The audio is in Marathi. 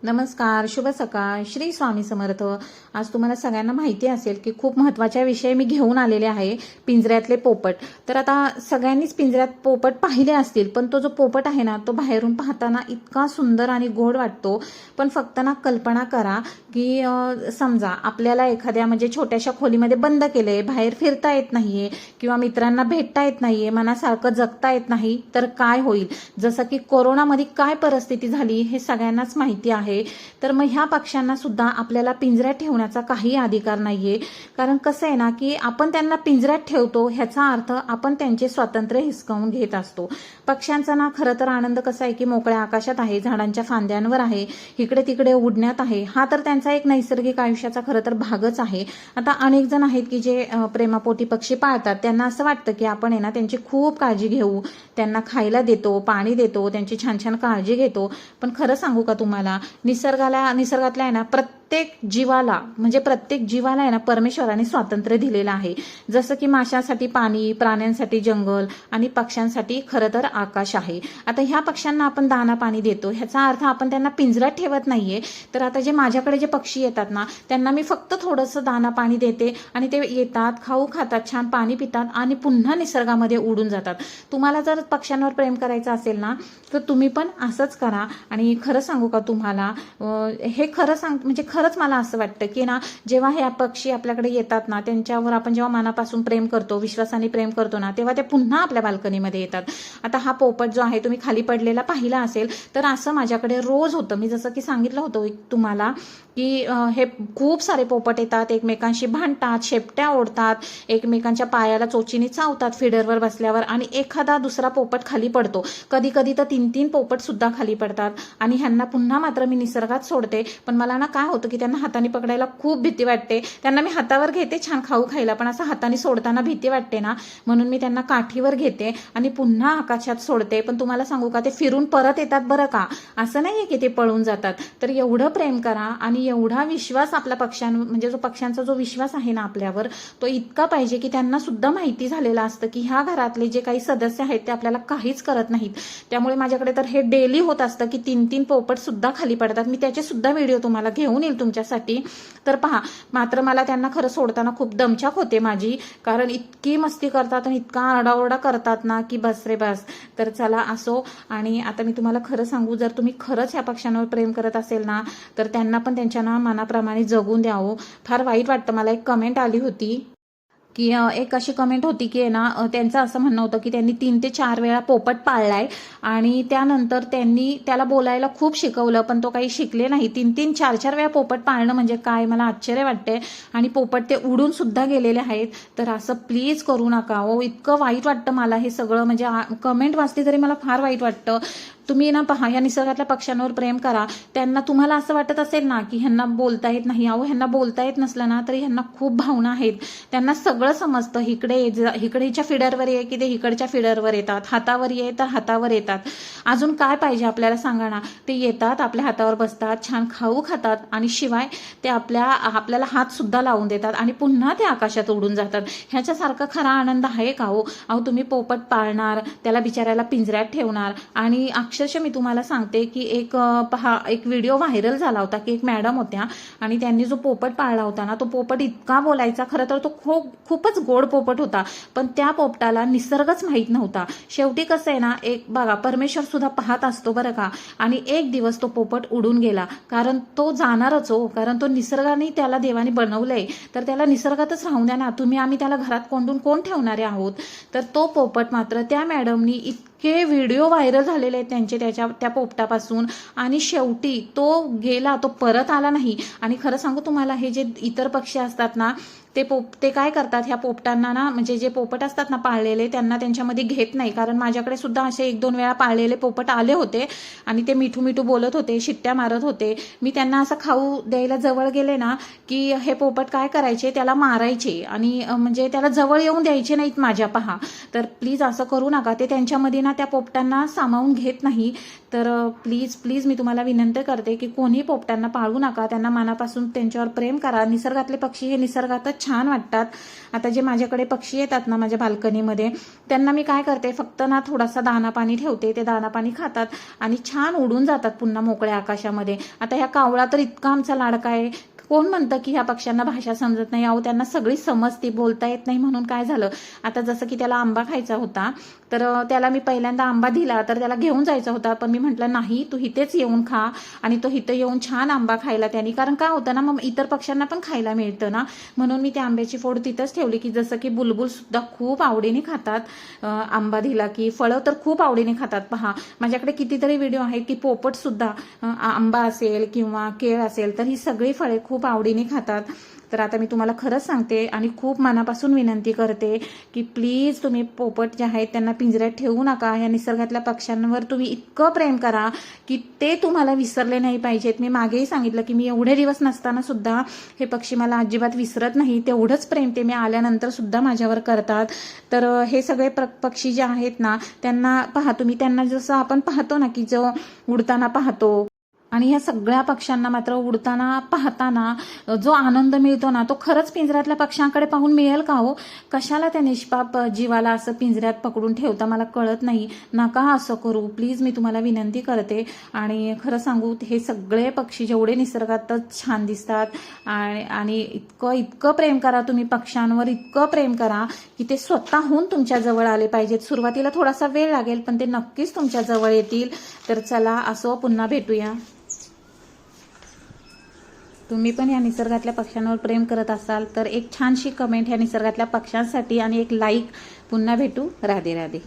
नमस्कार, शुभ सकाळ, श्री स्वामी समर्थ। आज तुम्हाला सगळ्यांना माहिती असेल की खूप महत्त्वाचा विषय मी घेऊन आलेले आहे, पिंजऱ्यातले पोपट। तर आता सगळ्यांनीच पिंजऱ्यात पोपट पाहिले असतील, पण तो जो पोपट आहे ना, तो बाहेरून पाहताना इतका सुंदर आणि गोड वाटतो। पण फक्त ना कल्पना करा की समजा आपल्याला एखाद्या म्हणजे छोट्याशा खोलीमध्ये बंद केले, बाहेर फिरता येत नाहीये किंवा मित्रांना भेटता येत नाहीये, मनासारखं जगता येत नाही, तर काय होईल? जसं की कोरोनामध्ये काय परिस्थिती झाली हे सगळ्यांनाच माहिती आहे। तर मग ह्या पक्ष्यांना सुद्धा आपल्याला पिंजऱ्यात ठेवण्याचा काही अधिकार नाहीये। कारण कसं आहे ना की आपण त्यांना पिंजऱ्यात ठेवतो, ह्याचा अर्थ आपण त्यांचे स्वातंत्र्य हिसकावून घेत असतो। पक्ष्यांचा ना खरं तर आनंद कसा आहे की मोकळ्या आकाशात आहे, झाडांच्या फांद्यांवर आहे, इकडे तिकडे उडण्यात आहे। हा तर त्यांचा एक नैसर्गिक आयुष्याचा खरं तर भागच आहे। आता अनेक जण आहेत की जे प्रेमापोटी पक्षी पाळतात, त्यांना असं वाटतं की आपण आहे ना त्यांची खूप काळजी घेऊ, त्यांना खायला देतो, पाणी देतो, त्यांची छान छान काळजी घेतो। पण खरं सांगू का तुम्हाला, निसर्गातल्या आहे ना प्रत्येक जीवाला आहे ना परमेश्वराने स्वातंत्र्य दिलेलं आहे। जसं की माशांसाठी पाणी, प्राण्यांसाठी जंगल आणि पक्ष्यांसाठी खरं तर आकाश आहे। आता ह्या पक्ष्यांना आपण दाना पाणी देतो, ह्याचा अर्थ आपण त्यांना पिंजऱ्यात ठेवत नाहीये। तर आता जे माझ्याकडे जे पक्षी येतात ना, त्यांना मी फक्त थोडंसं दाना पाणी देते आणि ते येतात, खाऊ खातात, छान पाणी पितात आणि पुन्हा निसर्गामध्ये उडून जातात। तुम्हाला जर पक्ष्यांवर प्रेम करायचं असेल ना, तर तुम्ही पण असंच करा। आणि खरं सांगू का तुम्हाला, हे म्हणजे खरंच मला असं वाटतं की ना, जेव्हा हे पक्षी आपल्याकडे येतात ना, त्यांच्यावर आपण जेव्हा मनापासून प्रेम करतो, विश्वासाने प्रेम करतो ना, तेव्हा ते पुन्हा आपल्या बाल्कनीमध्ये येतात। आता हा पोपट जो आहे तुम्ही खाली पडलेला पाहिला असेल, तर असं माझ्याकडे रोज होतं। मी जसं की सांगितलं होतं तुम्हाला की हे खूप सारे पोपट येतात, एकमेकांशी भांडतात, शेपट्या ओढतात, एकमेकांच्या पायाला चोचीने चावतात फीडरवर बसल्यावर, आणि एखादा दुसरा पोपट खाली पडतो। कधी कधी तर 3-3 पोपट सुद्धा खाली पडतात आणि ह्यांना पुन्हा मात्र मी निसर्गात सोडते। पण मला ना काय होतं की त्यांना हाताने पकडायला खूप भीती वाटते। त्यांना मी हातावर घेते छान खाऊ खायला, पण असं हाताने सोडताना भीती वाटते ना, म्हणून मी त्यांना काठीवर घेते आणि पुन्हा आकाशात सोडते। पण तुम्हाला सांगू का, ते फिरून परत येतात बरं का, असं नाहीये की ते पळून जातात। तर एवढं प्रेम करा आणि एवढा विश्वास आपल्या म्हणजे जो पक्ष्यांचा जो विश्वास आहे ना आपल्यावर, तो इतका पाहिजे की त्यांना सुद्धा माहिती झालेलं असतं की ह्या घरातले जे काही सदस्य आहेत ते आपल्याला काहीच करत नाहीत। त्यामुळे माझ्याकडे तर हे डेली होत असतं की 3-3 पोपट सुद्धा खाली पडतात। मी त्याचे सुद्धा व्हिडिओ तुम्हाला घेऊन येईल तुमच्यासाठी, तर पहा। मात्र मला त्यांना खरं सोडताना खूप दमछाक होते माझी, कारण इतकी मस्ती करतात आणि इतका आरडाओरडा करतात ना की बस रे बस। तर चला असो, आणि आता मी तुम्हाला खरं सांगू, जर तुम्ही खरंच ह्या पक्ष्यांवर प्रेम करत असेल ना, तर त्यांना पण त्यांच्या ना मनाप्रमाणे जगून द्यावं। फार वाईट वाटतं, मला एक कमेंट आली होती की एक अशी कमेंट होती की आहे ना, त्यांचं असं म्हणणं होतं की त्यांनी 3 ते 4 वेळा पोपट पाळलाय आणि त्यानंतर त्यांनी त्याला बोलायला खूप शिकवलं, पण तो काही शिकले नाही। 3-3, 4-4 वेळा पोपट पाळणं म्हणजे काय, मला आश्चर्य वाटते। आणि पोपट ते उडून सुद्धा गेलेले आहेत। तर असं प्लीज करू नका हो, इतकं वाईट वाटतं मला हे सगळं, म्हणजे कमेंट वाचली तरी मला फार वाईट वाटतं। तुम्ही ना पहा, या निसर्गातल्या पक्ष्यांवर प्रेम करा। त्यांना तुम्हाला असं वाटत असेल ना की ह्यांना बोलता येत नाही, अहो ह्यांना बोलता येत नसलं ना तरी ह्यांना खूप भावना आहेत, त्यांना सगळं समजतं। इकडेच्या फीडरवर ये की ते इकडच्या फीडरवर येतात, हातावर ये तर हातावर येतात। अजून काय पाहिजे आपल्याला सांगा ना? ते येतात, आपल्या हातावर बसतात, छान खाऊ खातात आणि शिवाय ते आपल्याला हात सुद्धा लावून देतात आणि पुन्हा ते आकाशात उडून जातात। ह्याच्यासारखा खरा आनंद आहे का हो? अहो तुम्ही पोपट पाळणार, त्याला बिचाऱ्याला पिंजऱ्यात ठेवणार, आणि अक्षरशः मी तुम्हाला सांगते की एक व्हिडिओ व्हायरल झाला होता की एक मॅडम होत्या आणि त्यांनी जो पोपट पाळला होता ना, तो पोपट इतका बोलायचा, खरं तर तो खूपच गोड पोपट होता, पण त्या पोपटाला निसर्गच माहीत नव्हता। शेवटी कसं आहे ना, एक बघा, परमेश्वर सुद्धा पाहत असतो बरं का, आणि एक दिवस तो पोपट उडून गेला, कारण तो जाणारच हो, कारण तो निसर्गाने त्याला देवाने बनवलंय, तर त्याला निसर्गातच राहून द्या ना। आम्ही त्याला घरात कोंडून कोण ठेवणारे आहोत? तर तो पोपट मात्र त्या मॅडमनी इतके व्हिडिओ व्हायरल झालेले आहेत त्या पोपटापासून, आणि शेवटी तो गेला, तो परत आला नाही। आणि खरं सांगू तुम्हाला, हे जे इतर पक्षी असतात ना, ते काय करतात, ह्या पोपटांना ना, म्हणजे जे पोपट असतात ना पाळलेले, त्यांना त्यांच्यामध्ये घेत नाही। कारण माझ्याकडे सुद्धा असे 1-2 वेळा पाळलेले पोपट आले होते आणि ते मिठू मिठू बोलत होते, शिट्ट्या मारत होते। मी त्यांना असं खाऊ द्यायला जवळ गेले ना की हे पोपट काय करायचे, त्याला मारायचे आणि म्हणजे त्याला जवळ येऊन द्यायचे नाहीत माझ्या, पहा। तर प्लीज असं करू नका, ते त्यांच्यामध्ये ना त्या पोपटांना सामावून घेत नाही, तर प्लीज प्लीज मी तुम्हाला विनंती करते की कोणी पोपटांना पाळू नका, त्यांना मनापासून त्यांच्यावर प्रेम करा. निसर्गातले पक्षी हे निसर्गातच छान वाटतात. आता जे माझ्याकडे पक्षी येतात ना माझ्या बाल्कनीमध्ये, त्यांना मी काय करते, फक्त ना थोडासा दाना पाणी ठेवते, ते दाना पाणी खातात आणि छान उडून जातात पुन्हा मोकळ्या आकाशामध्ये. आता ह्या कावळा तर इतका आमचा लाडका आहे. कोण म्हणतं की ह्या पक्ष्यांना भाषा समजत नाही? अहो त्यांना सगळी समजते, बोलता येत नाही म्हणून काय झालं. आता जसं की त्याला आंबा खायचा होता, तर त्याला मी पहिल्यांदा आंबा दिला, तर त्याला घेऊन जायचा होता, पण मी म्हटलं नाही, तू इथेच येऊन खा. आणि तो इथं येऊन छान आंबा खायला त्याने, कारण काय होतं ना मग इतर पक्ष्यांना पण खायला मिळतं ना, म्हणून मी त्या आंब्याची फोड तिथंच ठेवली. की जसं की बुलबुल सुद्धा खूप आवडीने खातात आंबा दिला की, फळं तर खूप आवडीने खातात. पहा माझ्याकडे कितीतरी व्हिडिओ आहेत की पोपट सुद्धा आंबा असेल किंवा केळ असेल तर ही सगळी फळे खूप आवडीने खातात. तर आता मी तुम्हाला खरंच सांगते आणि खूप मनापासून विनंती करते की प्लीज तुम्ही पोपट जे आहेत त्यांना पिंजऱ्यात ठेवू नका. या निसर्गातल्या पक्ष्यांवर तुम्ही इतकं प्रेम करा की ते तुम्हाला विसरले नाही पाहिजेत. मी मागेही सांगितलं की मी एवढे दिवस नसताना सुद्धा हे पक्षी मला अजिबात विसरत नाही. तेवढंच प्रेम ते मी आल्यानंतर सुद्धा माझ्यावर करतात. तर हे सगळे पक्षी जे आहेत ना त्यांना पहा तुम्ही, त्यांना जसं आपण पाहतो ना की जो उडताना पाहतो, आणि ह्या सगळ्या पक्ष्यांना मात्र उडताना पाहताना जो आनंद मिळतो ना तो खरंच पिंजऱ्यातल्या पक्ष्यांकडे पाहून मिळेल का हो? कशाला त्या निष्पाप जीवाला असं पिंजऱ्यात पकडून ठेवता मला कळत नाही. नका असं करू प्लीज, मी तुम्हाला विनंती करते. आणि खरं सांगू, हे सगळे पक्षी जेवढे निसर्गातच छान दिसतात आणि इतकं इतकं प्रेम करा तुम्ही पक्ष्यांवर, इतकं प्रेम करा की ते स्वतःहून तुमच्या जवळ आले पाहिजेत. सुरुवातीला थोडासा वेळ लागेल पण ते नक्कीच तुमच्या जवळ येतील. तर चला असो, पुन्हा भेटूया. तुम्ही पण या निसर्गातल्या पक्ष्यांवर प्रेम करत असाल तर एक छानशी कमेंट ह्या निसर्गातल्या पक्ष्यांसाठी आणि एक लाईक. पुन्हा भेटू. राधे राधे.